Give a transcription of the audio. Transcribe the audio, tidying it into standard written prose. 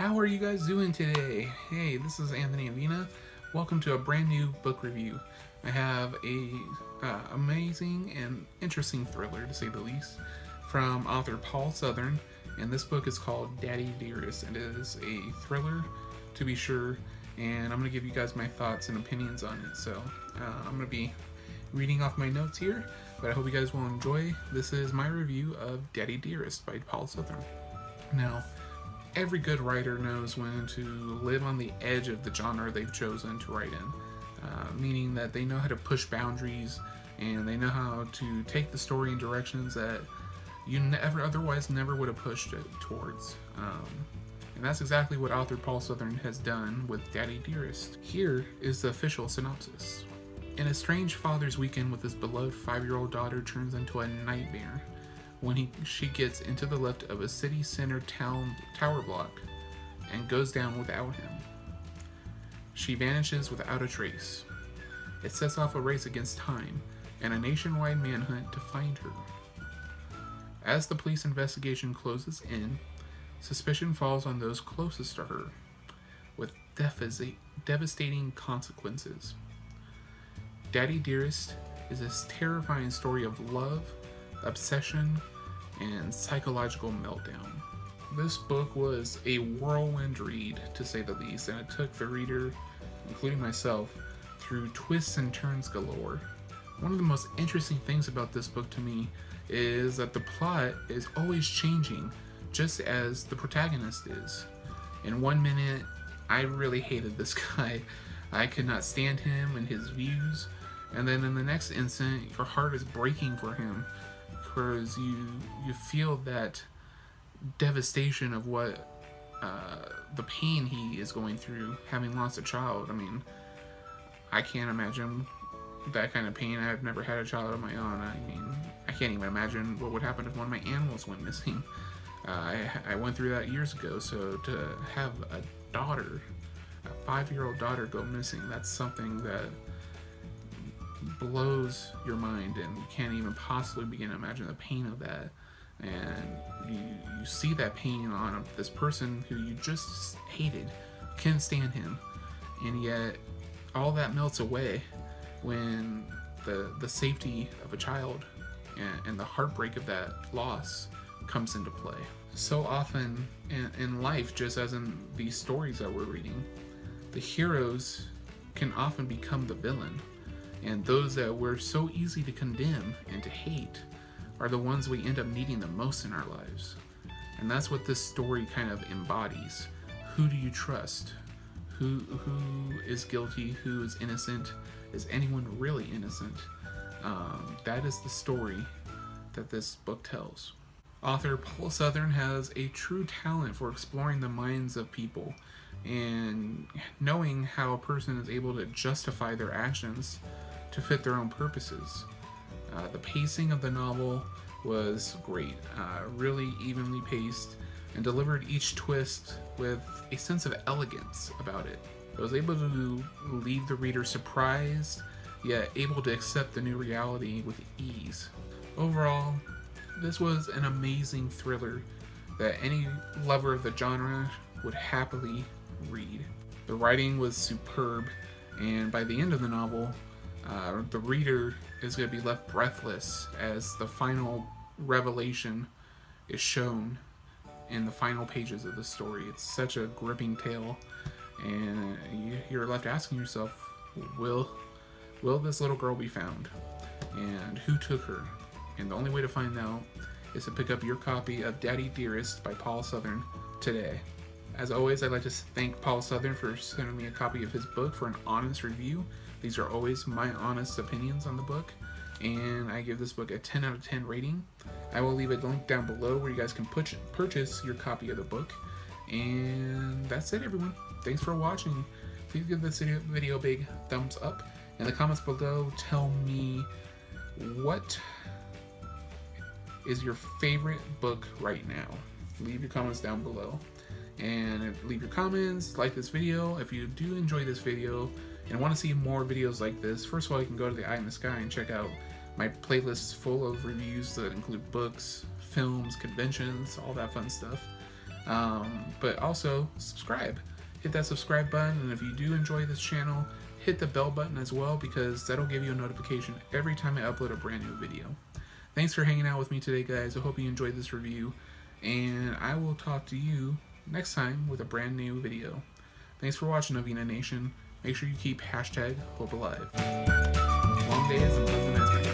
How are you guys doing today? Hey, this is Anthony and Vina. Welcome to a brand new book review. I have a amazing and interesting thriller, to say the least, from author Paul Southern, and this book is called Dearest. It is a thriller, to be sure, and I'm going to give you guys my thoughts and opinions on it. So I'm going to be reading off my notes here, but I hope you guys will enjoy. This is my review of Dearest by Paul Southern. Now, every good writer knows when to live on the edge of the genre they've chosen to write in, meaning that they know how to push boundaries and they know how to take the story in directions that you otherwise never would have pushed it towards. And that's exactly what author Paul Southern has done with Dearest. Here is the official synopsis. An estranged father's weekend with his beloved 5-year-old daughter turns into a nightmare when she gets into the lift of a city center tower block and goes down without him. She vanishes without a trace. It sets off a race against time and a nationwide manhunt to find her. As the police investigation closes in, suspicion falls on those closest to her, with devastating consequences. Dearest is a terrifying story of love, obsession, and psychological meltdown. This book was a whirlwind read, to say the least, and it took the reader, including myself, through twists and turns galore. One of the most interesting things about this book to me is that the plot is always changing, just as the protagonist is. In 1 minute, I really hated this guy. I could not stand him and his views, and then in the next instant, your heart is breaking for him, because you feel that devastation of what the pain he is going through, having lost a child. I mean, I can't imagine that kind of pain. I've never had a child of my own. I mean, I can't even imagine what would happen if one of my animals went missing. I went through that years ago, so to have a daughter, a 5-year-old daughter, go missing, that's something that blows your mind, and you can't even possibly begin to imagine the pain of that. And you see that pain on this person who you just hated, couldn't stand him, and yet all that melts away when the safety of a child and the heartbreak of that loss comes into play. So often in life, just as in these stories that we're reading, the heroes can often become the villain. And those that we're so easy to condemn and to hate are the ones we end up needing the most in our lives. And that's what this story kind of embodies. Who do you trust? Who is guilty? Who is innocent? Is anyone really innocent? That is the story that this book tells. Author Paul Southern has a true talent for exploring the minds of people and knowing how a person is able to justify their actions to fit their own purposes. The pacing of the novel was great, really evenly paced, and delivered each twist with a sense of elegance about it. It was able to leave the reader surprised, yet able to accept the new reality with ease. Overall, this was an amazing thriller that any lover of the genre would happily read. The writing was superb, and by the end of the novel, the reader is going to be left breathless as the final revelation is shown in the final pages of the story. It's such a gripping tale, and you're left asking yourself, will this little girl be found? And who took her? And the only way to find out is to pick up your copy of Dearest by Paul Southern today. As always, I'd like to thank Paul Southern for sending me a copy of his book for an honest review. These are always my honest opinions on the book, and I give this book a 10 out of 10 rating. I will leave a link down below where you guys can purchase your copy of the book. And that's it, everyone. Thanks for watching. Please give this video a big thumbs up. In the comments below, tell me what is your favorite book right now. Leave your comments down below. And leave your comments, like this video. If you do enjoy this video and want to see more videos like this, first of all, you can go to the Eye in the Sky and check out my playlists full of reviews that include books, films, conventions, all that fun stuff. But also subscribe. Hit that subscribe button, and if you do enjoy this channel, hit the bell button as well, because that'll give you a notification every time I upload a brand new video. Thanks for hanging out with me today, guys. I hope you enjoyed this review, and I will talk to you next time with a brand new video. Thanks for watching, Avina Nation. Make sure you keep #Hope alive. Long days and pleasant nights.